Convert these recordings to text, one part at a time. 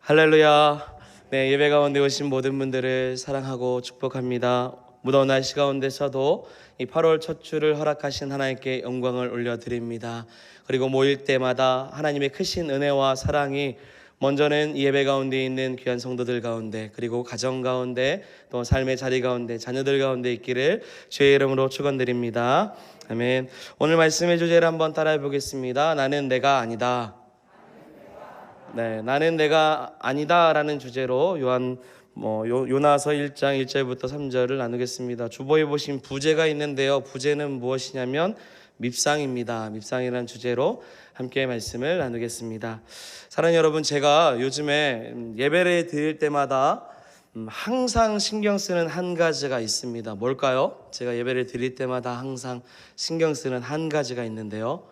할렐루야. 네, 예배 가운데 오신 모든 분들을 사랑하고 축복합니다. 무더운 날씨 가운데서도 이 8월 첫 주를 허락하신 하나님께 영광을 올려드립니다. 그리고 모일 때마다 하나님의 크신 은혜와 사랑이 먼저는 이 예배 가운데 있는 귀한 성도들 가운데, 그리고 가정 가운데, 또 삶의 자리 가운데, 자녀들 가운데 있기를 주의 이름으로 축원드립니다. 아멘. 오늘 말씀의 주제를 한번 따라해 보겠습니다. 나는 내가 아니다. 네, 나는 내가 아니다라는 주제로 요나서 1장 1절부터 3절을 나누겠습니다. 주보에 보신 부제가 있는데요. 부제는 무엇이냐면 밉상입니다. 밉상이라는 주제로 함께 말씀을 나누겠습니다. 사랑하는 여러분, 제가 요즘에 예배를 드릴 때마다 항상 신경 쓰는 한 가지가 있습니다. 뭘까요? 제가 예배를 드릴 때마다 항상 신경 쓰는 한 가지가 있는데요.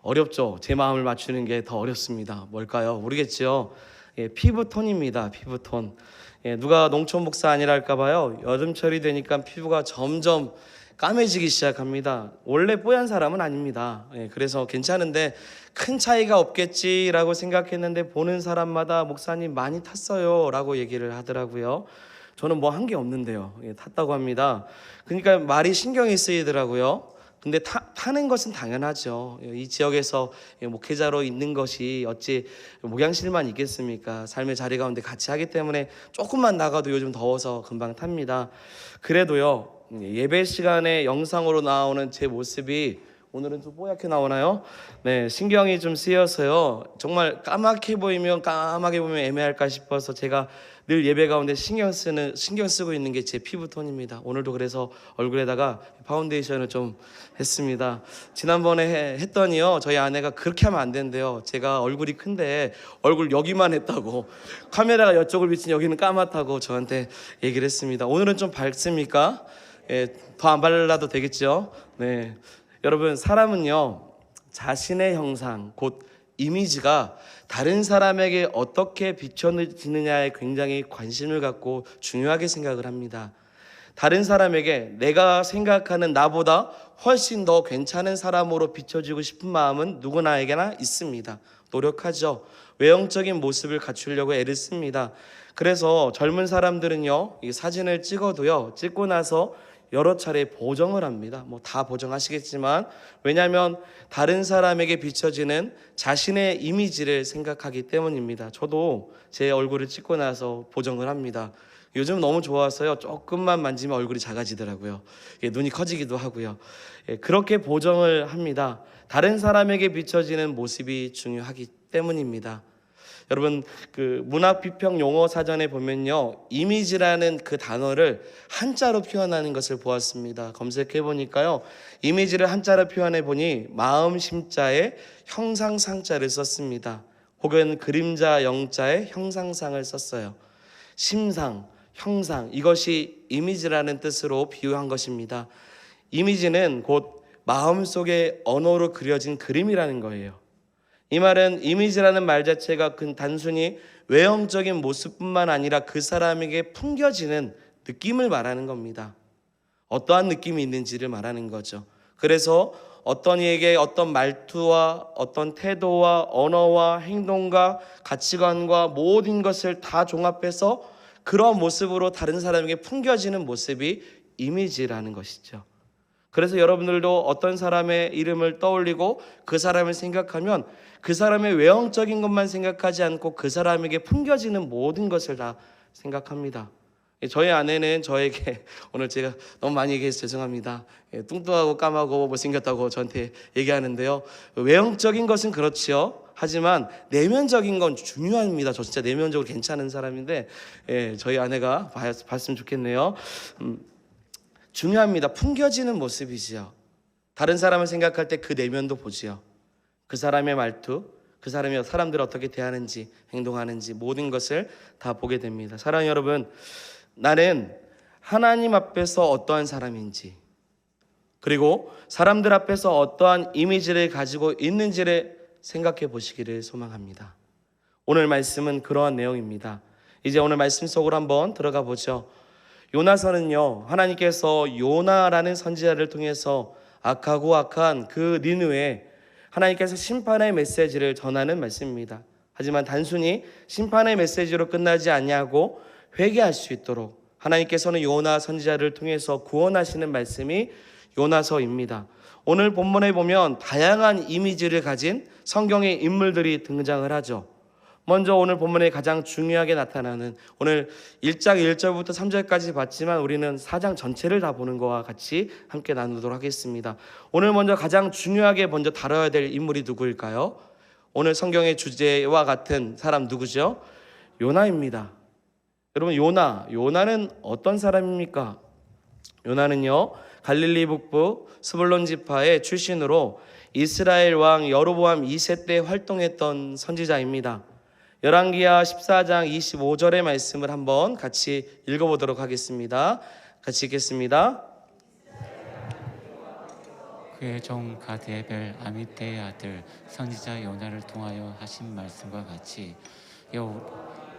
어렵죠. 제 마음을 맞추는 게 더 어렵습니다. 뭘까요? 모르겠죠. 피부톤입니다. 피부톤. 누가 농촌 목사 아니라 할까봐요. 여름철이 되니까 피부가 점점 까매지기 시작합니다. 원래 뽀얀 사람은 아닙니다. 그래서 괜찮은데 큰 차이가 없겠지라고 생각했는데 보는 사람마다 목사님 많이 탔어요 라고 얘기를 하더라고요. 저는 뭐 한 게 없는데요. 탔다고 합니다. 그러니까 말이 신경이 쓰이더라고요. 근데 타는 것은 당연하죠. 이 지역에서 목회자로 있는 것이 어찌 목양실만 있겠습니까? 삶의 자리 가운데 같이 하기 때문에 조금만 나가도 요즘 더워서 금방 탑니다. 그래도요, 예배 시간에 영상으로 나오는 제 모습이 오늘은 좀 뽀얗게 나오나요? 네, 신경이 좀 쓰여서요. 정말 까맣게 보이면 까맣게 보면 애매할까 싶어서 제가 늘 예배 가운데 신경 쓰고 있는 게 제 피부톤입니다. 오늘도 그래서 얼굴에다가 파운데이션을 좀 했습니다. 지난번에 했더니요, 저희 아내가 그렇게 하면 안 된대요. 제가 얼굴이 큰데 얼굴 여기만 했다고, 카메라가 이쪽을 비친 여기는 까맣다고 저한테 얘기를 했습니다. 오늘은 좀 밝습니까? 더 안 발라도 되겠죠? 네. 여러분, 사람은요, 자신의 형상, 곧 이미지가 다른 사람에게 어떻게 비춰지느냐에 굉장히 관심을 갖고 중요하게 생각을 합니다. 다른 사람에게 내가 생각하는 나보다 훨씬 더 괜찮은 사람으로 비춰지고 싶은 마음은 누구나에게나 있습니다. 노력하죠. 외형적인 모습을 갖추려고 애를 씁니다. 그래서 젊은 사람들은요, 이 사진을 찍어도요, 찍고 나서 여러 차례 보정을 합니다. 뭐 다 보정하시겠지만, 왜냐하면 다른 사람에게 비춰지는 자신의 이미지를 생각하기 때문입니다. 저도 제 얼굴을 찍고 나서 보정을 합니다. 요즘 너무 좋아서요, 조금만 만지면 얼굴이 작아지더라고요. 눈이 커지기도 하고요. 그렇게 보정을 합니다. 다른 사람에게 비춰지는 모습이 중요하기 때문입니다. 여러분, 그 문학 비평 용어 사전에 보면요, 이미지라는 그 단어를 한자로 표현하는 것을 보았습니다. 검색해 보니까요, 이미지를 한자로 표현해 보니 마음 심자에 형상상자를 썼습니다. 혹은 그림자 영자에 형상상을 썼어요. 심상, 형상, 이것이 이미지라는 뜻으로 비유한 것입니다. 이미지는 곧 마음속의 언어로 그려진 그림이라는 거예요. 이 말은 이미지라는 말 자체가 단순히 외형적인 모습뿐만 아니라 그 사람에게 풍겨지는 느낌을 말하는 겁니다. 어떠한 느낌이 있는지를 말하는 거죠. 그래서 어떤 이에게 어떤 말투와 어떤 태도와 언어와 행동과 가치관과 모든 것을 다 종합해서 그런 모습으로 다른 사람에게 풍겨지는 모습이 이미지라는 것이죠. 그래서 여러분들도 어떤 사람의 이름을 떠올리고 그 사람을 생각하면 그 사람의 외형적인 것만 생각하지 않고 그 사람에게 풍겨지는 모든 것을 다 생각합니다. 저희 아내는 저에게, 오늘 제가 너무 많이 얘기해서 죄송합니다, 뚱뚱하고 까마고 못생겼다고 저한테 얘기하는데요, 외형적인 것은 그렇지요. 하지만 내면적인 건 중요합니다. 저 진짜 내면적으로 괜찮은 사람인데, 저희 아내가 봤으면 좋겠네요. 중요합니다. 풍겨지는 모습이지요. 다른 사람을 생각할 때 그 내면도 보지요. 그 사람의 말투, 그 사람이 사람들을 어떻게 대하는지, 행동하는지 모든 것을 다 보게 됩니다. 사랑하는 여러분, 나는 하나님 앞에서 어떠한 사람인지, 그리고 사람들 앞에서 어떠한 이미지를 가지고 있는지를 생각해 보시기를 소망합니다. 오늘 말씀은 그러한 내용입니다. 이제 오늘 말씀 속으로 한번 들어가 보죠. 요나서는요, 하나님께서 요나라는 선지자를 통해서 악하고 악한 그 니느웨에 하나님께서 심판의 메시지를 전하는 말씀입니다. 하지만 단순히 심판의 메시지로 끝나지 않냐고 회개할 수 있도록 하나님께서는 요나 선지자를 통해서 구원하시는 말씀이 요나서입니다. 오늘 본문에 보면 다양한 이미지를 가진 성경의 인물들이 등장을 하죠. 먼저 오늘 본문에 가장 중요하게 나타나는, 오늘 1장 1절부터 3절까지 봤지만 우리는 4장 전체를 다 보는 것과 같이 함께 나누도록 하겠습니다. 오늘 먼저 가장 중요하게 먼저 다뤄야 될 인물이 누구일까요? 오늘 성경의 주제와 같은 사람 누구죠? 요나입니다. 여러분, 요나는 어떤 사람입니까? 요나는요, 갈릴리 북부 스불론 지파의 출신으로 이스라엘 왕 여로보암 2세 때 활동했던 선지자입니다. 열왕기하 14장 25절의 말씀을 한번 같이 읽어보도록 하겠습니다. 같이 읽겠습니다. 그의 종 가드에벨 아미떼의 아들 선지자 요나를 통하여 하신 말씀과 같이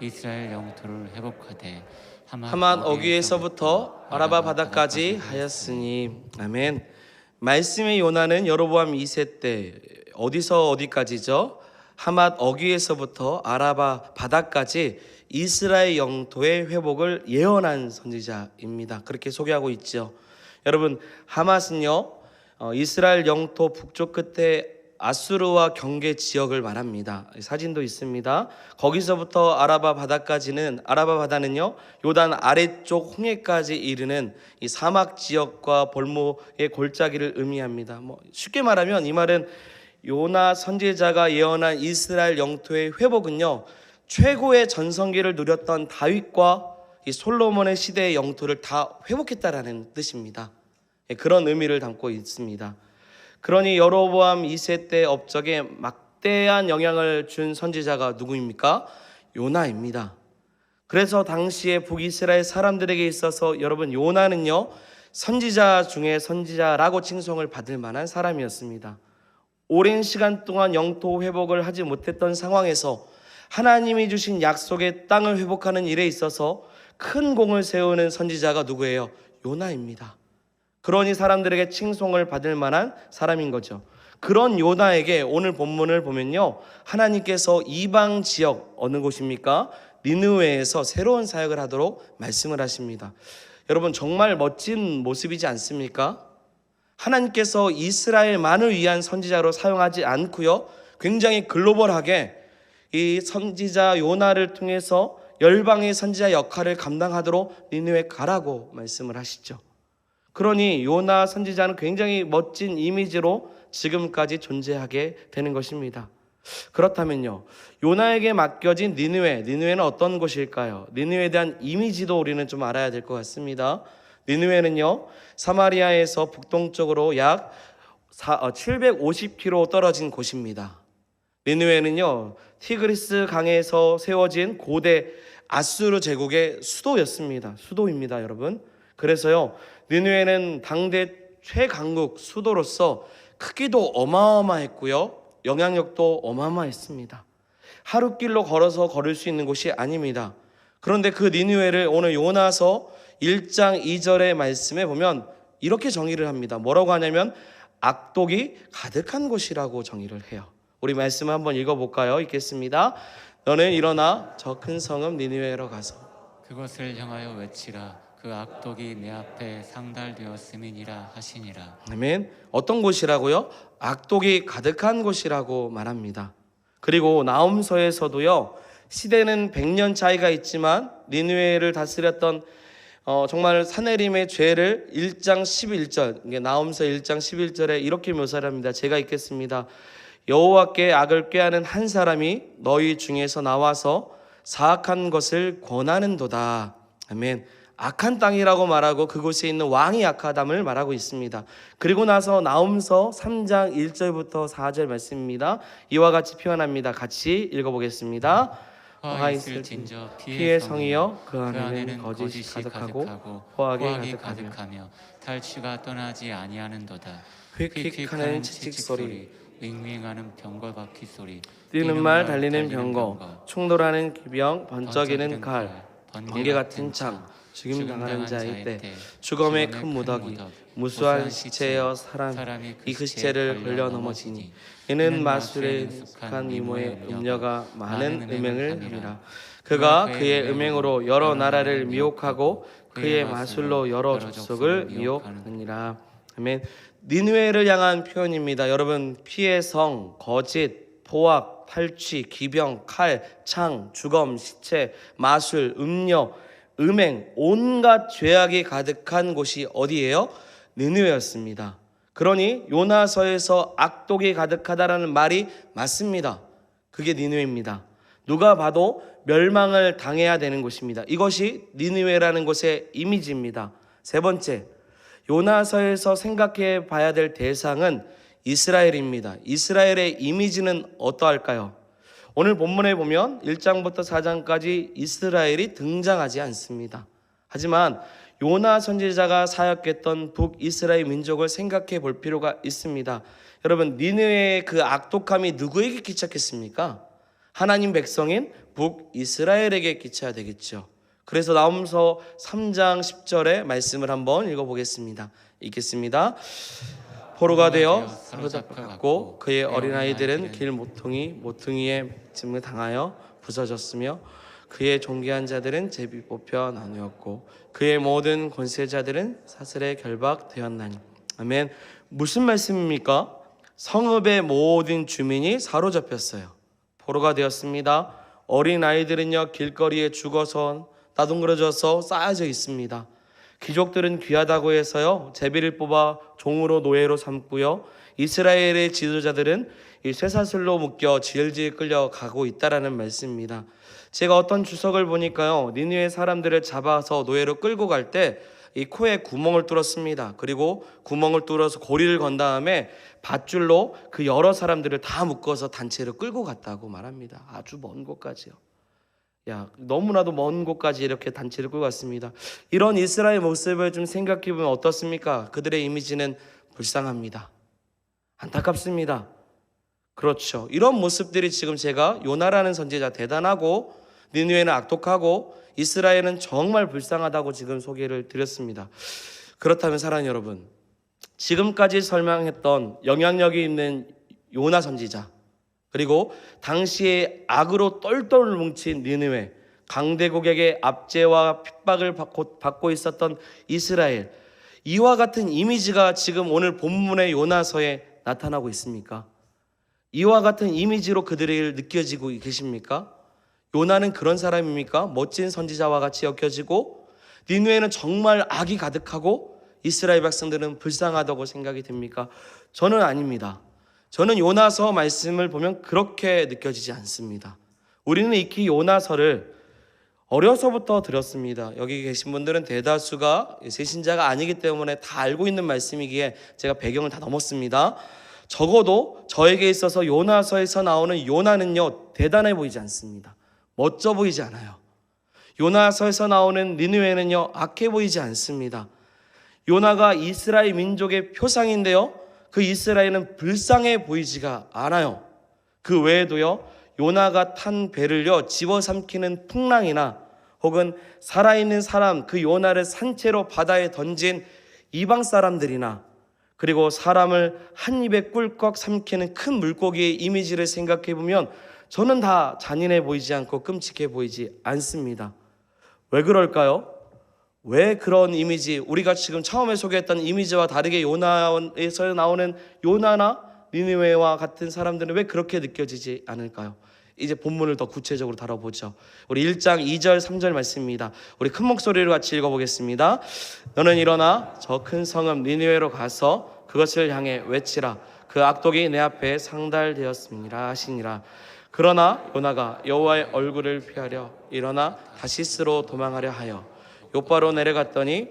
이스라엘 영토를 회복하되 하맛 어귀에서부터 아라바 바다까지 하였으니. 아멘. 말씀의 요나는 여로보암 2세 때 어디서 어디까지죠? 하맛 어귀에서부터 아라바 바다까지 이스라엘 영토의 회복을 예언한 선지자입니다. 그렇게 소개하고 있죠. 여러분, 하맛은요, 이스라엘 영토 북쪽 끝에 아수르와 경계 지역을 말합니다. 사진도 있습니다. 거기서부터 아라바 바다까지는, 아라바 바다는요, 요단 아래쪽 홍해까지 이르는 이 사막 지역과 볼모의 골짜기를 의미합니다. 쉽게 말하면 이 말은 요나 선지자가 예언한 이스라엘 영토의 회복은요, 최고의 전성기를 누렸던 다윗과 이 솔로몬의 시대의 영토를 다 회복했다라는 뜻입니다. 그런 의미를 담고 있습니다. 그러니 여로보암 2세 때 업적에 막대한 영향을 준 선지자가 누구입니까? 요나입니다. 그래서 당시에 북이스라엘 사람들에게 있어서 여러분, 요나는요, 선지자 중에 선지자라고 칭송을 받을 만한 사람이었습니다. 오랜 시간 동안 영토 회복을 하지 못했던 상황에서 하나님이 주신 약속의 땅을 회복하는 일에 있어서 큰 공을 세우는 선지자가 누구예요? 요나입니다. 그러니 사람들에게 칭송을 받을 만한 사람인 거죠. 그런 요나에게 오늘 본문을 보면요, 하나님께서 이방 지역, 어느 곳입니까? 니느웨에서 새로운 사역을 하도록 말씀을 하십니다. 여러분, 정말 멋진 모습이지 않습니까? 하나님께서 이스라엘만을 위한 선지자로 사용하지 않고요, 굉장히 글로벌하게 이 선지자 요나를 통해서 열방의 선지자 역할을 감당하도록 니느웨 가라고 말씀을 하시죠. 그러니 요나 선지자는 굉장히 멋진 이미지로 지금까지 존재하게 되는 것입니다. 그렇다면요, 요나에게 맡겨진 니느웨는 어떤 곳일까요? 니느웨에 대한 이미지도 우리는 좀 알아야 될 것 같습니다. 니느웨는요, 사마리아에서 북동쪽으로 약 750km 떨어진 곳입니다. 니느웨는요, 티그리스 강에서 세워진 고대 아수르 제국의 수도입니다, 여러분. 그래서요, 니느웨는 당대 최강국 수도로서 크기도 어마어마했고요, 영향력도 어마어마했습니다. 하루길로 걸어서 걸을 수 있는 곳이 아닙니다. 그런데 그 니느웨를 오늘 요나서 1장 2절의 말씀에 보면 이렇게 정의를 합니다. 뭐라고 하냐면 악독이 가득한 곳이라고 정의를 해요. 우리 말씀 한번 읽어볼까요? 읽겠습니다. 너는 일어나 저 큰 성읍 니느웨로 가서 그것을 향하여 외치라. 그 악독이 내 앞에 상달되었음이니라 하시니라. 아멘. 어떤 곳이라고요? 악독이 가득한 곳이라고 말합니다. 그리고 나훔서에서도요, 시대는 100년 차이가 있지만 니느웨를 다스렸던 정말 사내림의 죄를 1장 11절, 나훔서 1장 11절에 이렇게 묘사를 합니다. 제가 읽겠습니다. 여호와께 악을 꾀하는 한 사람이 너희 중에서 나와서 사악한 것을 권하는도다. 아멘. 악한 땅이라고 말하고 그곳에 있는 왕이 악하담을 말하고 있습니다. 그리고 나서 나훔서 3장 1절부터 4절 말씀입니다. 이와 같이 표현합니다. 같이 읽어보겠습니다. 화 있을진저 피의 성이여 그 안에는 거짓이 가득하고 호악이 가득하며 탈취가 떠나지 아니하는도다. 휙휙하는 치칙소리, 윙윙하는 병거 바퀴 소리, 뛰는 말 달리는 병거, 충돌하는 기병, 번쩍이는 칼, 번개 같은 창, 죽임 당하는 자의 때 죽음의 큰 무더기 무수한 시체여 사람이 그 시체를 걸려 넘어지니 이는 마술에 익숙한 이모의 음녀가 많은 음행을 함이라. 그가 그의 음행으로 여러 나라를 미혹하고 그의 마술로 여러 족속을 미혹하느니라. 아멘. 니느웨를 향한 표현입니다. 여러분, 피해 성, 거짓, 포악, 탈취, 기병, 칼, 창, 주검, 시체, 마술, 음녀, 음행, 온갖 죄악이 가득한 곳이 어디예요? 니느웨였습니다. 그러니 요나서에서 악독이 가득하다라는 말이 맞습니다. 그게 니느웨입니다. 누가 봐도 멸망을 당해야 되는 곳입니다. 이것이 니느웨라는 곳의 이미지입니다. 세 번째, 요나서에서 생각해 봐야 될 대상은 이스라엘입니다. 이스라엘의 이미지는 어떠할까요? 오늘 본문에 보면 1장부터 4장까지 이스라엘이 등장하지 않습니다. 하지만 요나 선지자가 사역했던 북이스라엘 민족을 생각해 볼 필요가 있습니다. 여러분, 니느웨의 그 악독함이 누구에게 끼쳤겠습니까? 하나님 백성인 북이스라엘에게 끼쳐야 되겠죠. 그래서 나홈서 3장 10절의 말씀을 한번 읽어보겠습니다. 읽겠습니다. 포로가 되어 사로잡혀갔고 그의 어린아이들은 길 모퉁이에 짐을 당하여 부서졌으며 그의 존귀한 자들은 제비 뽑혀 나누었고 그의 모든 권세자들은 사슬에 결박되었나니. 아멘. 무슨 말씀입니까? 성읍의 모든 주민이 사로잡혔어요. 포로가 되었습니다. 어린아이들은요 길거리에 죽어서 나둥그러져서 쌓여져 있습니다. 귀족들은 귀하다고 해서요 제비를 뽑아 종으로 노예로 삼고요, 이스라엘의 지도자들은 이 쇠사슬로 묶여 질질 끌려가고 있다라는 말씀입니다. 제가 어떤 주석을 보니까요 니느웨 사람들을 잡아서 노예로 끌고 갈 때 이 코에 구멍을 뚫었습니다. 그리고 구멍을 뚫어서 고리를 건 다음에 밧줄로 그 여러 사람들을 다 묶어서 단체로 끌고 갔다고 말합니다. 아주 먼 곳까지요. 너무나도 먼 곳까지 이렇게 단체를 끌고 갔습니다. 이런 이스라엘 모습을 좀 생각해 보면 어떻습니까? 그들의 이미지는 불쌍합니다. 안타깝습니다. 그렇죠. 이런 모습들이 지금 제가 요나라는 선지자 대단하고 니느웨는 악독하고 이스라엘은 정말 불쌍하다고 지금 소개를 드렸습니다. 그렇다면 사랑하는 여러분, 지금까지 설명했던 영향력이 있는 요나 선지자, 그리고 당시에 악으로 똘똘 뭉친 니느웨, 강대국에게 압제와 핍박을 받고 있었던 이스라엘, 이와 같은 이미지가 지금 오늘 본문의 요나서에 나타나고 있습니까? 이와 같은 이미지로 그들이 느껴지고 계십니까? 요나는 그런 사람입니까? 멋진 선지자와 같이 엮여지고 니느웨는 정말 악이 가득하고 이스라엘 백성들은 불쌍하다고 생각이 됩니까? 저는 아닙니다. 저는 요나서 말씀을 보면 그렇게 느껴지지 않습니다. 우리는 익히 요나서를 어려서부터 들었습니다. 여기 계신 분들은 대다수가 세신자가 아니기 때문에 다 알고 있는 말씀이기에 제가 배경을 다 넘었습니다. 적어도 저에게 있어서 요나서에서 나오는 요나는요 대단해 보이지 않습니다. 멋져 보이지 않아요. 요나서에서 나오는 니느웨는요 악해 보이지 않습니다. 요나가 이스라엘 민족의 표상인데요 그 이스라엘은 불쌍해 보이지가 않아요. 그 외에도요 요나가 탄 배를요 집어삼키는 풍랑이나 혹은 살아있는 사람, 그 요나를 산채로 바다에 던진 이방 사람들이나, 그리고 사람을 한 입에 꿀꺽 삼키는 큰 물고기의 이미지를 생각해 보면 저는 다 잔인해 보이지 않고 끔찍해 보이지 않습니다. 왜 그럴까요? 왜 그런 이미지, 우리가 지금 처음에 소개했던 이미지와 다르게 요나에서 나오는 요나나 니느웨와 같은 사람들은 왜 그렇게 느껴지지 않을까요? 이제 본문을 더 구체적으로 다뤄보죠. 우리 1장 2절 3절 말씀입니다. 우리 큰 목소리로 같이 읽어보겠습니다. 너는 일어나 저 큰 성읍 니느웨로 가서 그것을 향해 외치라. 그 악독이 내 앞에 상달되었습니다 하시니라. 그러나 요나가 여호와의 얼굴을 피하려 일어나 다시스로 도망하려 하여 욥바로 내려갔더니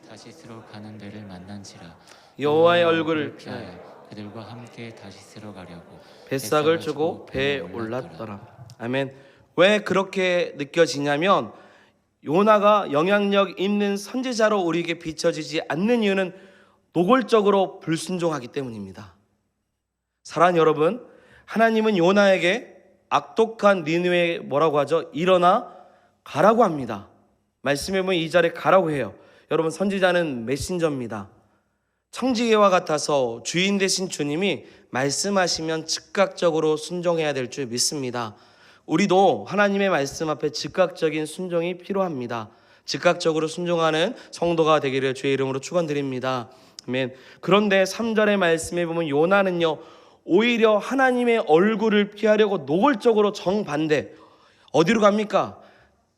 다시스로 가는 데를 만난지라. 여호와의 얼굴을 피하여 그들과 함께 다시스로 가려고 뱃삭을 주고 배에 올랐더라. 아멘. 왜 그렇게 느껴지냐면 요나가 영향력 있는 선지자로 우리에게 비춰지지 않는 이유는 노골적으로 불순종하기 때문입니다. 사랑하는 여러분, 하나님은 요나에게 악독한 니느웨 뭐라고 하죠? 일어나 가라고 합니다. 말씀해 보면 2절에 가라고 해요. 여러분, 선지자는 메신저입니다. 청지기와 같아서 주인 되신 주님이 말씀하시면 즉각적으로 순종해야 될 줄 믿습니다. 우리도 하나님의 말씀 앞에 즉각적인 순종이 필요합니다. 즉각적으로 순종하는 성도가 되기를 주의 이름으로 축원드립니다. 아멘. 그런데 3절의 말씀에 보면 요나는요, 오히려 하나님의 얼굴을 피하려고 노골적으로 정반대. 어디로 갑니까?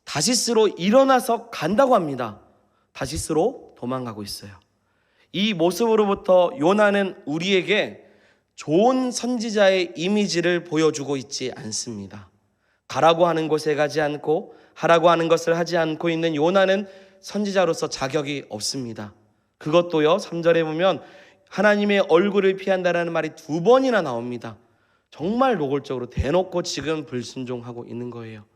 다시스로 일어나서 간다고 합니다. 다시스로 도망가고 있어요. 이 모습으로부터 요나는 우리에게 좋은 선지자의 이미지를 보여주고 있지 않습니다. 가라고 하는 곳에 가지 않고 하라고 하는 것을 하지 않고 있는 요나는 선지자로서 자격이 없습니다. 그것도요, 3절에 보면 하나님의 얼굴을 피한다라는 말이 2번이나 나옵니다. 정말 노골적으로 대놓고 지금 불순종하고 있는 거예요.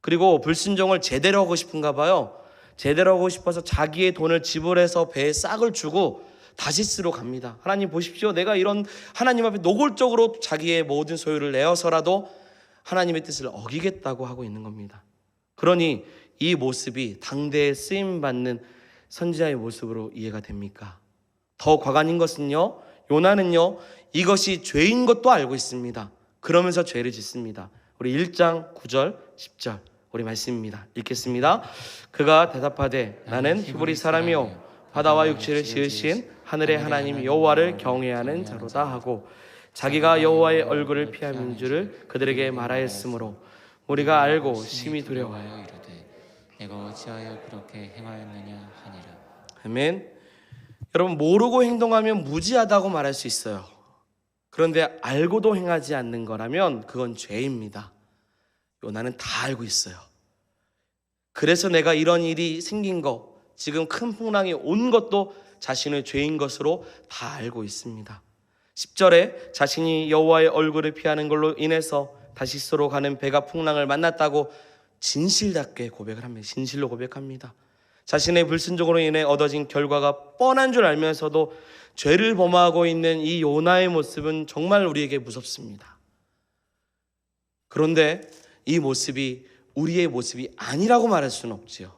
그리고 불순종을 제대로 하고 싶은가 봐요. 제대로 하고 싶어서 자기의 돈을 지불해서 배에 싹을 주고 다시스로 갑니다. 하나님 보십시오. 내가 이런 하나님 앞에 노골적으로 자기의 모든 소유를 내어서라도 하나님의 뜻을 어기겠다고 하고 있는 겁니다. 그러니 이 모습이 당대에 쓰임받는 선지자의 모습으로 이해가 됩니까? 더 과관인 것은요, 요나는요, 이것이 죄인 것도 알고 있습니다. 그러면서 죄를 짓습니다. 우리 1장 9절 10절 우리 말씀입니다. 읽겠습니다. 그가 대답하되 나는 히브리 사람이요 바다와 육지를 지으신 하늘의 하나님 여호와를 경외하는 자로다 하고 자기가 여호와의 얼굴을 피하는 줄을 그들에게 말하였으므로 우리가 알고 심히 두려워하여 이르되 내가 어찌하여 그렇게 행하였느냐 하니라. 아멘. 여러분, 모르고 행동하면 무지하다고 말할 수 있어요. 그런데 알고도 행하지 않는 거라면 그건 죄입니다. 요나는 다 알고 있어요. 그래서 내가 이런 일이 생긴 거, 지금 큰 풍랑이 온 것도 자신의 죄인 것으로 다 알고 있습니다. 10절에 자신이 여호와의 얼굴을 피하는 걸로 인해서 다시스로 가는 배가 풍랑을 만났다고 진실답게 고백을 합니다. 진실로 고백합니다. 자신의 불순종으로 인해 얻어진 결과가 뻔한 줄 알면서도 죄를 범하고 있는 이 요나의 모습은 정말 우리에게 무섭습니다. 그런데 이 모습이 우리의 모습이 아니라고 말할 수는 없지요.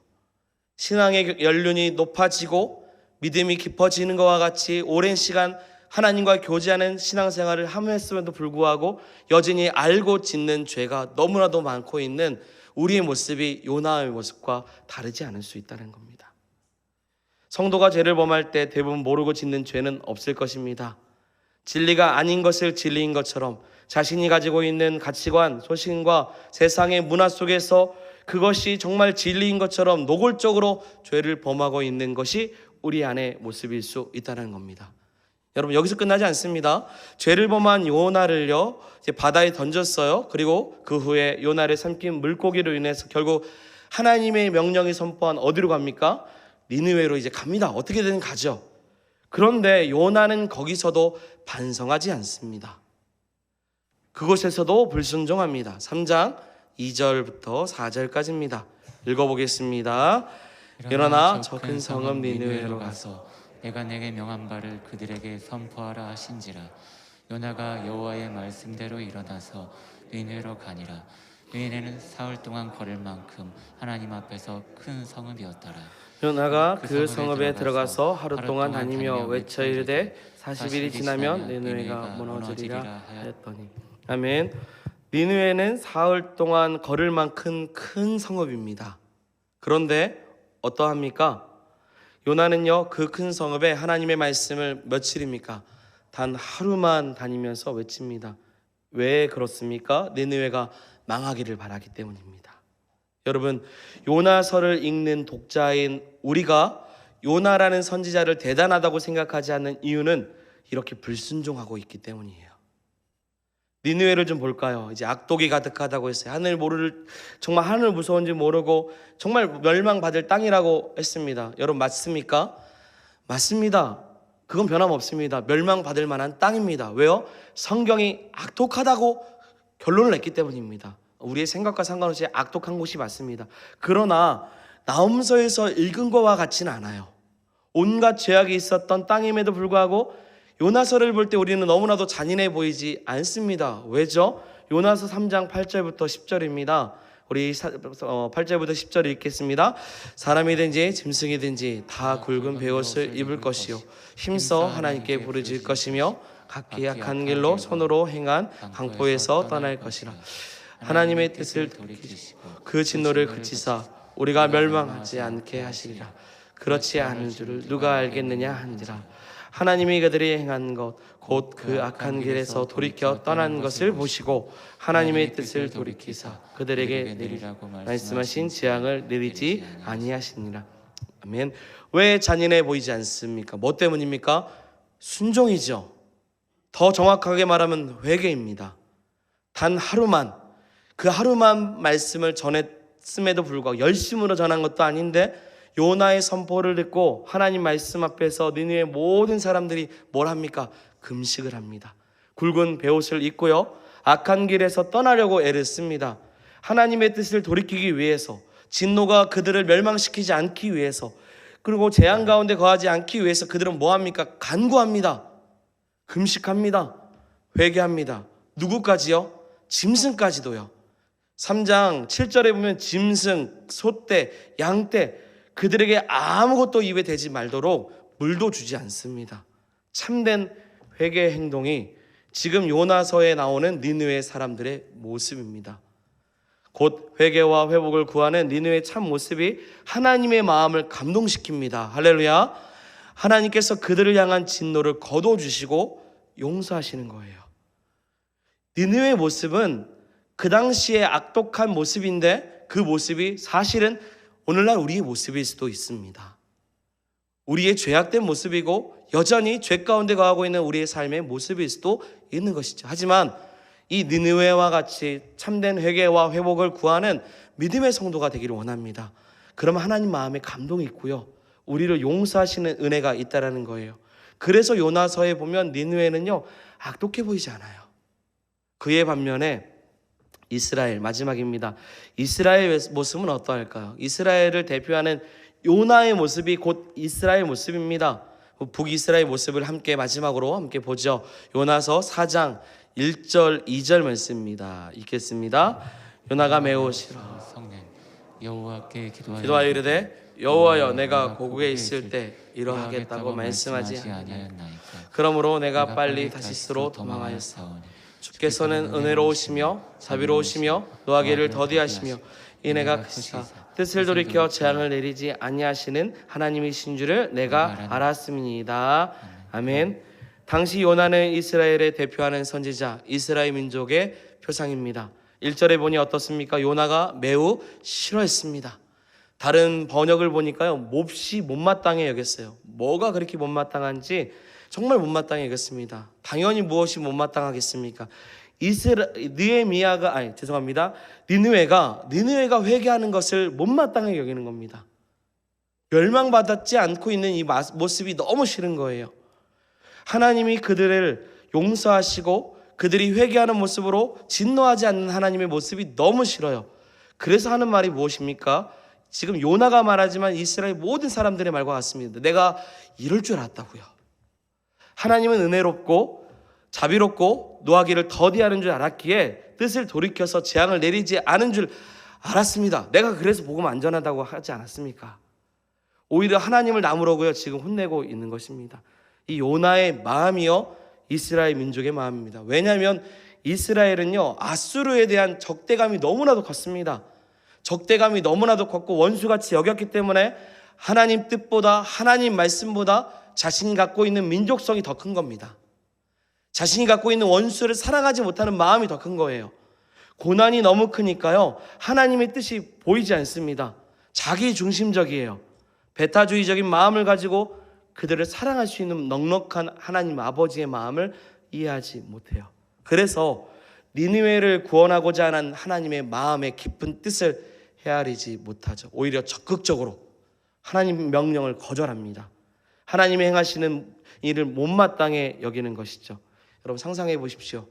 신앙의 연륜이 높아지고 믿음이 깊어지는 것과 같이 오랜 시간 하나님과 교제하는 신앙생활을 함했음에도 불구하고 여전히 알고 짓는 죄가 너무나도 많고 있는 우리의 모습이 요나의 모습과 다르지 않을 수 있다는 겁니다. 성도가 죄를 범할 때 대부분 모르고 짓는 죄는 없을 것입니다. 진리가 아닌 것을 진리인 것처럼 자신이 가지고 있는 가치관, 소신과 세상의 문화 속에서 그것이 정말 진리인 것처럼 노골적으로 죄를 범하고 있는 것이 우리 안의 모습일 수 있다는 겁니다. 여러분, 여기서 끝나지 않습니다. 죄를 범한 요나를요, 이제 바다에 던졌어요. 그리고 그 후에 요나를 삼킨 물고기로 인해서 결국 하나님의 명령이 선포한 어디로 갑니까? 니느웨로 이제 갑니다. 어떻게든 가죠. 그런데 요나는 거기서도 반성하지 않습니다. 그곳에서도 불순종합니다. 3장 2절부터 4절까지입니다. 읽어보겠습니다. 일어나 저 큰 성읍 니느웨로 가서 내가 내게 명한 바를 그들에게 선포하라 하신지라. 요나가 여호와의 말씀대로 일어나서 니느웨로 가니라. 니느웨는 사흘 동안 걸을 만큼 하나님 앞에서 큰 성읍이었더라. 요나가 그 성읍에 들어가서 하루 동안 다니며 외쳐 이르되 40일이 지나면 니느웨가 무너지리라 하였더니. 아멘. 니느웨는 사흘 동안 걸을 만큼 큰 성읍입니다. 그런데 어떠합니까? 요나는요, 그 큰 성읍에 하나님의 말씀을 며칠입니까? 단 하루만 다니면서 외칩니다. 왜 그렇습니까? 니느웨가 망하기를 바라기 때문입니다. 여러분, 요나서를 읽는 독자인 우리가 요나라는 선지자를 대단하다고 생각하지 않는 이유는 이렇게 불순종하고 있기 때문이에요. 니느웨를 좀 볼까요? 이제 악독이 가득하다고 했어요. 정말 하늘 무서운지 모르고 정말 멸망받을 땅이라고 했습니다. 여러분, 맞습니까? 맞습니다. 그건 변함없습니다. 멸망받을 만한 땅입니다. 왜요? 성경이 악독하다고 결론을 냈기 때문입니다. 우리의 생각과 상관없이 악독한 곳이 맞습니다. 그러나 나홈서에서 읽은 것과 같지는 않아요. 온갖 죄악이 있었던 땅임에도 불구하고 요나서를 볼 때 우리는 너무나도 잔인해 보이지 않습니다. 왜죠? 요나서 3장 8절부터 10절입니다. 우리 8절부터 10절 읽겠습니다. 사람이든지 짐승이든지 다 굵은 베옷을 입을 것이요 힘써 하나님께 부르짖을 것이며 각기 약한 길로 손으로 행한 강포에서 떠날 것이라. 하나님의 뜻을 돌이키시고 그 진노를 그치사 우리가 멸망하지 않게 하시리라. 그렇지 않은 줄을 누가 알겠느냐 하니라. 하나님이 그들이 행한 것 곧 그 악한 길에서 돌이켜 떠난 것을 보시고 하나님의 뜻을 돌이키사 그들에게 내리라고 말씀하신 재앙을 내리지 아니하시니라. 아멘. 왜 잔인해 보이지 않습니까? 뭐 때문입니까? 순종이죠. 더 정확하게 말하면 회개입니다. 단 하루만, 그 하루만 말씀을 전했음에도 불구하고 열심으로 전한 것도 아닌데 요나의 선포를 듣고 하나님 말씀 앞에서 니느웨 모든 사람들이 뭘 합니까? 금식을 합니다. 굵은 베옷을 입고요, 악한 길에서 떠나려고 애를 씁니다. 하나님의 뜻을 돌이키기 위해서, 진노가 그들을 멸망시키지 않기 위해서, 그리고 재앙 가운데 거하지 않기 위해서 그들은 뭐 합니까? 간구합니다. 금식합니다. 회개합니다. 누구까지요? 짐승까지도요. 3장 7절에 보면 짐승, 소떼, 양떼, 그들에게 아무것도 입에 대지 말도록 물도 주지 않습니다. 참된 회개 행동이 지금 요나서에 나오는 니느웨 사람들의 모습입니다. 곧 회개와 회복을 구하는 니느웨의 참 모습이 하나님의 마음을 감동시킵니다. 할렐루야. 하나님께서 그들을 향한 진노를 거둬주시고 용서하시는 거예요. 니느웨의 모습은 그 당시에 악독한 모습인데 그 모습이 사실은 오늘날 우리의 모습일 수도 있습니다. 우리의 죄악된 모습이고 여전히 죄 가운데 거하고 있는 우리의 삶의 모습일 수도 있는 것이죠. 하지만 이 니느웨와 같이 참된 회개와 회복을 구하는 믿음의 성도가 되기를 원합니다. 그러면 하나님 마음에 감동이 있고요, 우리를 용서하시는 은혜가 있다라는 거예요. 그래서 요나서에 보면 니느웨는요 악독해 보이지 않아요. 그의 반면에 이스라엘, 마지막입니다. 이스라엘의 모습은 어떠할까요? 이스라엘을 대표하는 요나의 모습이 곧 이스라엘 모습입니다. 북이스라엘 모습을 마지막으로 함께 보죠. 요나서 4장 1절 2절 말씀입니다. 읽겠습니다. 요나가 매우 싫어 성령 여호와께 기도하여 이르되 여호와여 내가 고국에 있을 때 이러하겠다고 말씀하지 아니하였나이까. 그러므로 내가 빨리 다시스로 도망하였사오니 주께서는 은혜로우시며 자비로우시며 노하기를 더디하시며 이내가 크시사 뜻을 돌이켜 재앙을 내리지 아니하시는 하나님이신 줄을 내가 알았음이니이다. 아멘. 당시 요나는 이스라엘을 대표하는 선지자, 이스라엘 민족의 표상입니다. 1절에 보니 어떻습니까? 요나가 매우 싫어했습니다. 다른 번역을 보니까요, 몹시 못마땅해 여겼어요. 뭐가 그렇게 못마땅한지 정말 못마땅해 여겼습니다. 당연히 무엇이 못마땅하겠습니까? 니느웨가 회개하는 것을 못마땅하게 여기는 겁니다. 멸망받지 않고 있는 이 모습이 너무 싫은 거예요. 하나님이 그들을 용서하시고 그들이 회개하는 모습으로 진노하지 않는 하나님의 모습이 너무 싫어요. 그래서 하는 말이 무엇입니까? 지금 요나가 말하지만 이스라엘 모든 사람들의 말과 같습니다. 내가 이럴 줄 알았다고요. 하나님은 은혜롭고 자비롭고 노하기를 더디하는 줄 알았기에 뜻을 돌이켜서 재앙을 내리지 않은 줄 알았습니다. 내가 그래서 복음 안전하다고 하지 않았습니까? 오히려 하나님을 나무라고요 지금 혼내고 있는 것입니다. 이 요나의 마음이요 이스라엘 민족의 마음입니다. 왜냐하면 이스라엘은요 아수르에 대한 적대감이 너무나도 컸습니다. 적대감이 너무나도 컸고 원수같이 여겼기 때문에 하나님 뜻보다 하나님 말씀보다 자신이 갖고 있는 민족성이 더 큰 겁니다. 자신이 갖고 있는 원수를 사랑하지 못하는 마음이 더 큰 거예요. 고난이 너무 크니까요 하나님의 뜻이 보이지 않습니다. 자기 중심적이에요. 배타주의적인 마음을 가지고 그들을 사랑할 수 있는 넉넉한 하나님 아버지의 마음을 이해하지 못해요. 그래서 니느웨를 구원하고자 하는 하나님의 마음의 깊은 뜻을 헤아리지 못하죠. 오히려 적극적으로 하나님 명령을 거절합니다. 하나님이 행하시는 일을 못마땅해 여기는 것이죠. 여러분 상상해 보십시오.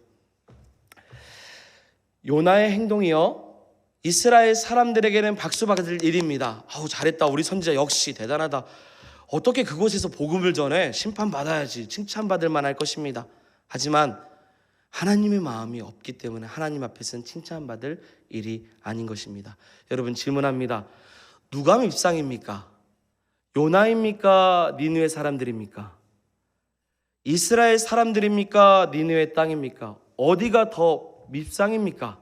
요나의 행동이요 이스라엘 사람들에게는 박수 받을 일입니다. 아우 잘했다, 우리 선지자 역시 대단하다. 어떻게 그곳에서 복음을 전해? 심판받아야지, 칭찬받을 만할 것입니다. 하지만 하나님의 마음이 없기 때문에 하나님 앞에서는 칭찬받을 일이 아닌 것입니다. 여러분 질문합니다. 누가 밉상입니까? 요나입니까? 니느웨 사람들입니까? 이스라엘 사람들입니까? 니느웨 땅입니까? 어디가 더 밉상입니까?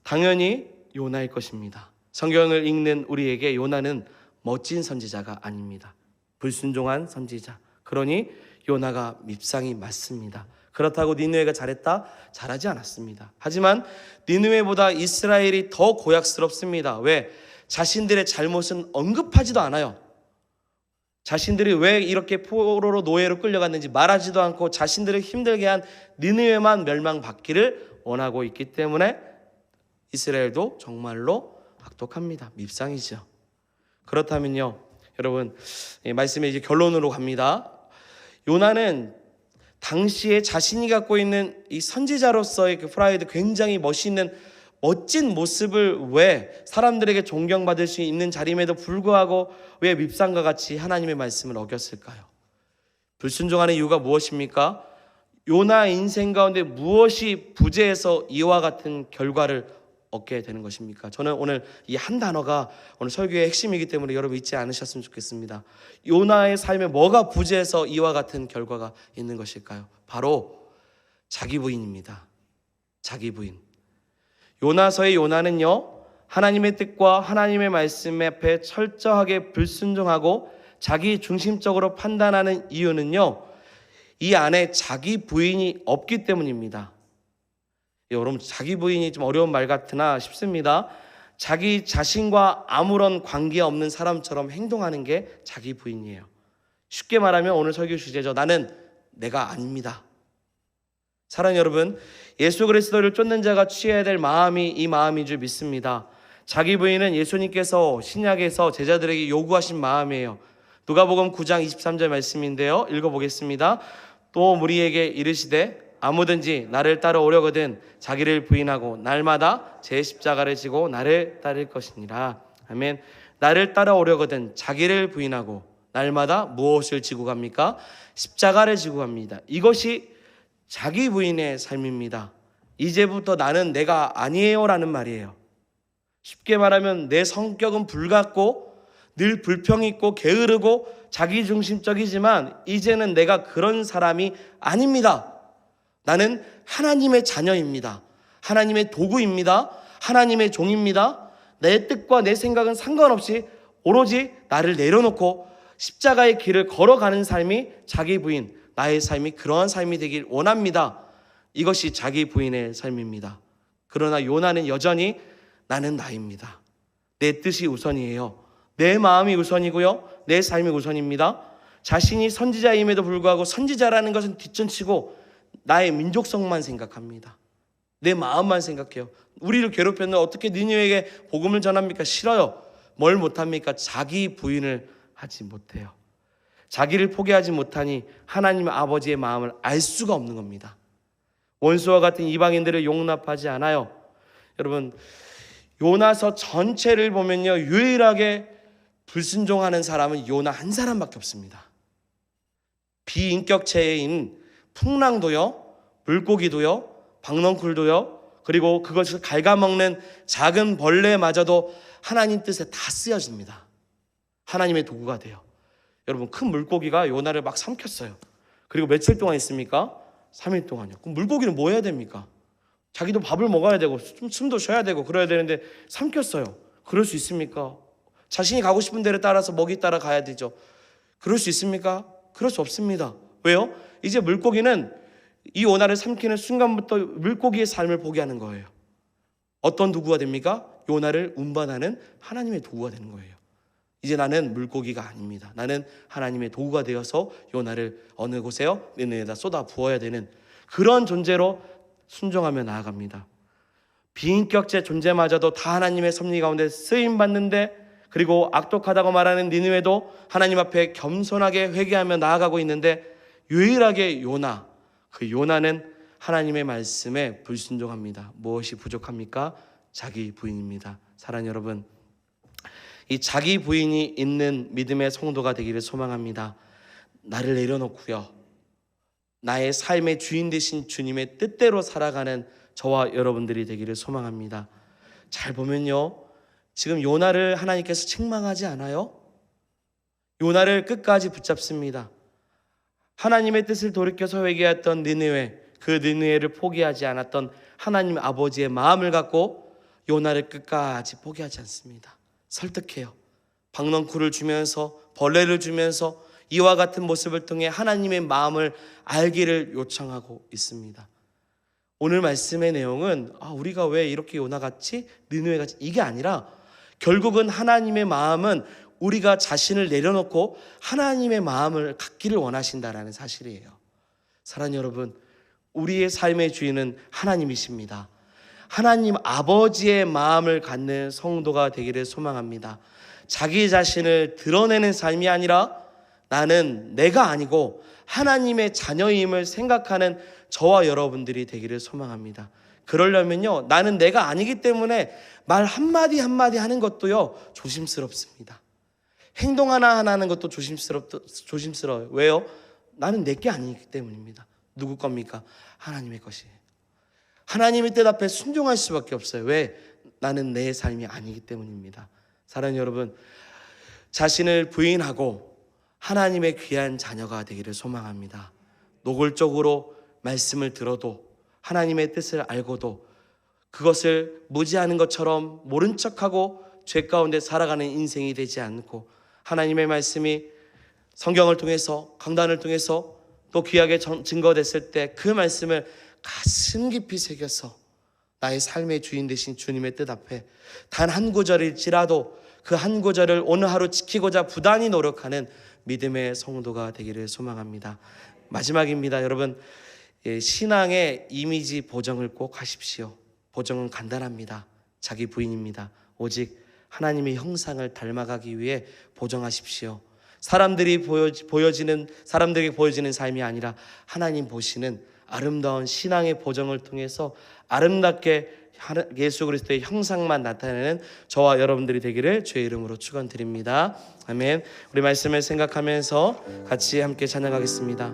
당연히 요나일 것입니다. 성경을 읽는 우리에게 요나는 멋진 선지자가 아닙니다. 불순종한 선지자. 그러니 요나가 밉상이 맞습니다. 그렇다고 니느웨가 잘했다? 잘하지 않았습니다. 하지만 니느웨보다 이스라엘이 더 고약스럽습니다. 왜? 자신들의 잘못은 언급하지도 않아요. 자신들이 왜 이렇게 포로로 노예로 끌려갔는지 말하지도 않고 자신들을 힘들게 한 니느웨만 멸망받기를 원하고 있기 때문에 이스라엘도 정말로 악독합니다. 밉상이죠. 그렇다면요, 여러분, 말씀의 이제 결론으로 갑니다. 요나는 당시에 자신이 갖고 있는 이 선지자로서의 그 프라이드, 굉장히 멋진 모습을 왜 사람들에게 존경받을 수 있는 자리임에도 불구하고 왜 밉상과 같이 하나님의 말씀을 어겼을까요? 불순종하는 이유가 무엇입니까? 요나 인생 가운데 무엇이 부재해서 이와 같은 결과를 얻게 되는 것입니까? 저는 오늘 이 한 단어가 오늘 설교의 핵심이기 때문에 여러분 잊지 않으셨으면 좋겠습니다. 요나의 삶에 뭐가 부재해서 이와 같은 결과가 있는 것일까요? 바로 자기 부인입니다. 자기 부인. 요나서의 요나는요, 하나님의 뜻과 하나님의 말씀 앞에 철저하게 불순종하고 자기 중심적으로 판단하는 이유는요, 이 안에 자기 부인이 없기 때문입니다. 여러분, 자기 부인이 좀 어려운 말 같으나 싶습니다. 자기 자신과 아무런 관계없는 사람처럼 행동하는 게 자기 부인이에요. 쉽게 말하면 오늘 설교 주제죠. 나는 내가 아닙니다. 사랑하는 여러분, 예수 그리스도를 쫓는 자가 취해야 될 마음이 이 마음인 줄 믿습니다. 자기 부인은 예수님께서 신약에서 제자들에게 요구하신 마음이에요. 누가복음 9장 23절 말씀인데요, 읽어보겠습니다. 또 무리에게 이르시되 아무든지 나를 따라오려거든 자기를 부인하고 날마다 제 십자가를 지고 나를 따를 것이니라. 아멘. 나를 따라오려거든 자기를 부인하고 날마다 무엇을 지고 갑니까? 십자가를 지고 갑니다. 이것이 자기 부인의 삶입니다. 이제부터 나는 내가 아니에요 라는 말이에요. 쉽게 말하면 내 성격은 불같고 늘 불평이 있고 게으르고 자기중심적이지만 이제는 내가 그런 사람이 아닙니다. 나는 하나님의 자녀입니다. 하나님의 도구입니다. 하나님의 종입니다. 내 뜻과 내 생각은 상관없이 오로지 나를 내려놓고 십자가의 길을 걸어가는 삶이 자기 부인, 나의 삶이 그러한 삶이 되길 원합니다. 이것이 자기 부인의 삶입니다. 그러나 요나는 여전히 나는 나입니다. 내 뜻이 우선이에요. 내 마음이 우선이고요. 내 삶이 우선입니다. 자신이 선지자임에도 불구하고 선지자라는 것은 뒷전치고 나의 민족성만 생각합니다. 내 마음만 생각해요. 우리를 괴롭혔는데 어떻게 니느웨에게 복음을 전합니까? 싫어요. 뭘 못합니까? 자기 부인을 하지 못해요. 자기를 포기하지 못하니 하나님 아버지의 마음을 알 수가 없는 겁니다. 원수와 같은 이방인들을 용납하지 않아요. 여러분, 요나서 전체를 보면요, 유일하게 불순종하는 사람은 요나 한 사람밖에 없습니다. 비인격체인 풍랑도요, 물고기도요, 박넝쿨도요, 그리고 그것을 갉아먹는 작은 벌레마저도 하나님 뜻에 다 쓰여집니다. 하나님의 도구가 돼요. 여러분, 큰 물고기가 요나를 막 삼켰어요. 그리고 며칠 동안 있습니까? 3일 동안요. 그럼 물고기는 뭐 해야 됩니까? 자기도 밥을 먹어야 되고 숨도 쉬어야 되고 그래야 되는데 삼켰어요. 그럴 수 있습니까? 자신이 가고 싶은 데를 따라서 먹이 따라 가야 되죠. 그럴 수 있습니까? 그럴 수 없습니다. 왜요? 이제 물고기는 이 요나를 삼키는 순간부터 물고기의 삶을 포기하는 거예요. 어떤 도구가 됩니까? 요나를 운반하는 하나님의 도구가 되는 거예요. 이제 나는 물고기가 아닙니다. 나는 하나님의 도구가 되어서 요나를 어느 곳에요? 니느웨에다 쏟아 부어야 되는 그런 존재로 순종하며 나아갑니다. 비인격체 존재마저도 다 하나님의 섭리 가운데 쓰임받는데, 그리고 악독하다고 말하는 니느웨도 하나님 앞에 겸손하게 회개하며 나아가고 있는데, 유일하게 요나, 그 요나는 하나님의 말씀에 불순종합니다. 무엇이 부족합니까? 자기 부인입니다. 사랑하는 여러분, 이 자기 부인이 있는 믿음의 성도가 되기를 소망합니다. 나를 내려놓고요, 나의 삶의 주인 되신 주님의 뜻대로 살아가는 저와 여러분들이 되기를 소망합니다. 잘 보면요, 지금 요나를 하나님께서 책망하지 않아요. 요나를 끝까지 붙잡습니다. 하나님의 뜻을 돌이켜서 회개했던 니느웨, 그 니느웨를 포기하지 않았던 하나님 아버지의 마음을 갖고 요나를 끝까지 포기하지 않습니다. 설득해요. 박넝쿨을 주면서, 벌레를 주면서 이와 같은 모습을 통해 하나님의 마음을 알기를 요청하고 있습니다. 오늘 말씀의 내용은 우리가 왜 이렇게 요나같이 느느웨같이 이게 아니라, 결국은 하나님의 마음은 우리가 자신을 내려놓고 하나님의 마음을 갖기를 원하신다라는 사실이에요. 사랑하는 여러분, 우리의 삶의 주인은 하나님이십니다. 하나님 아버지의 마음을 갖는 성도가 되기를 소망합니다. 자기 자신을 드러내는 삶이 아니라 나는 내가 아니고 하나님의 자녀임을 생각하는 저와 여러분들이 되기를 소망합니다. 그러려면요, 나는 내가 아니기 때문에 말 한마디 한마디 하는 것도요 조심스럽습니다. 행동 하나하나 하는 것도 조심스러워요. 왜요? 나는 내게 아니기 때문입니다. 누구 겁니까? 하나님의 것이에요. 하나님의 뜻 앞에 순종할 수밖에 없어요. 왜? 나는 내 삶이 아니기 때문입니다. 사랑하는 여러분, 자신을 부인하고 하나님의 귀한 자녀가 되기를 소망합니다. 노골적으로 말씀을 들어도, 하나님의 뜻을 알고도 그것을 무지하는 것처럼 모른 척하고 죄 가운데 살아가는 인생이 되지 않고, 하나님의 말씀이 성경을 통해서, 강단을 통해서 또 귀하게 증거됐을 때 그 말씀을 가슴 깊이 새겨서 나의 삶의 주인 되신 주님의 뜻 앞에 단 한 구절일지라도 그 한 구절을 오늘 하루 지키고자 부단히 노력하는 믿음의 성도가 되기를 소망합니다. 마지막입니다. 여러분, 신앙의 이미지 보정을 꼭 하십시오. 보정은 간단합니다. 자기 부인입니다. 오직 하나님의 형상을 닮아가기 위해 보정하십시오. 사람들에게 보여지는 삶이 아니라 하나님 보시는 아름다운 신앙의 보정을 통해서 아름답게 예수 그리스도의 형상만 나타내는 저와 여러분들이 되기를 주의 이름으로 축원드립니다. 아멘. 우리 말씀을 생각하면서 같이 함께 찬양하겠습니다.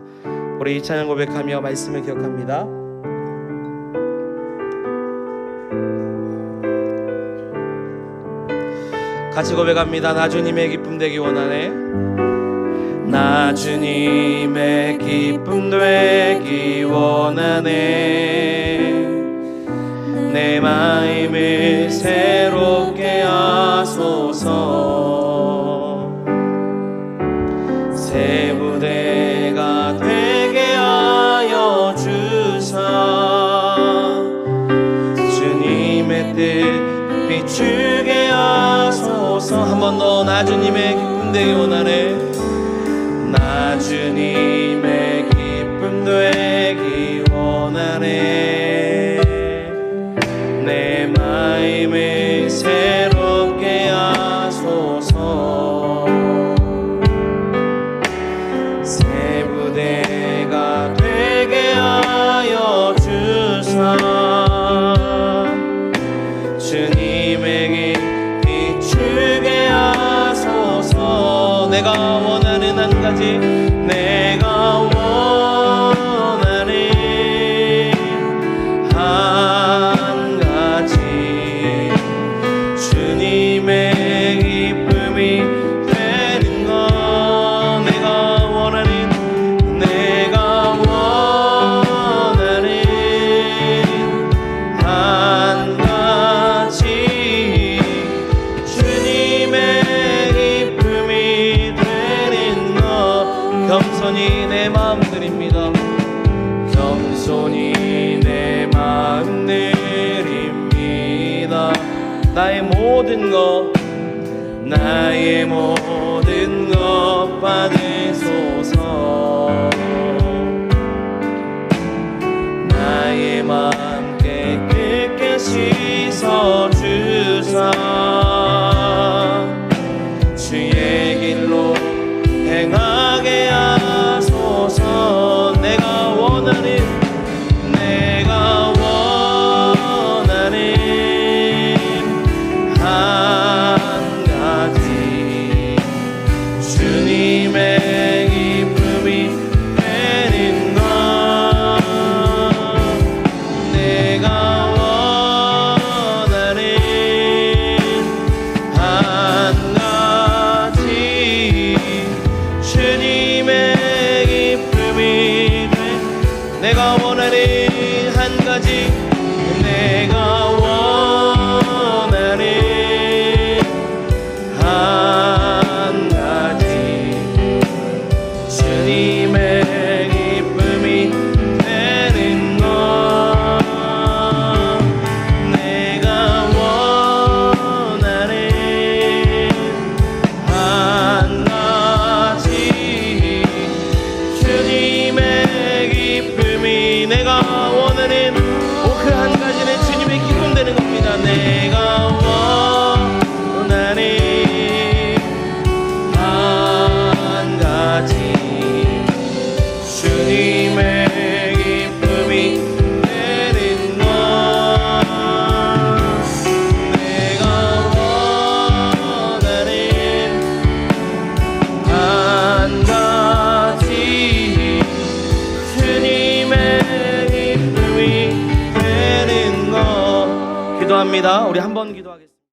우리 이 찬양 고백하며 말씀을 기억합니다. 같이 고백합니다. 나 주님의 기쁨 되기 원하네. 나 주님의 기쁨 되기 원하네. 내 마음을 새롭게 하소서. 새 부대가 되게 하여 주사. 주님의 뜻 비추게 하소서. 한 번 더. 나 주님의 기쁨 되기 원하네. 나 주님의 기쁨 되기 원하네. 내 마음을 새롭게 하소서. 새 부대가 되게 하여 주사. 주님에게 비추게 하소서. 내가 원하는 한 가지, 내가 원하는 한 가지, 주님의 기쁨이 되는 것. 내가 원하는 한 가지, 주님의 기쁨이 되는 것. 겸손히 내 마음 드립니다. 겸손히 내 마음 드립니다. 나의 모든 것, 나의 모든 것 받으소서. 나의 마음 깨끗게 씻어 주사. 주의 길로 행하게 하소서. 내가 원하는 한 가지, 우리 한번 기도하겠습니다.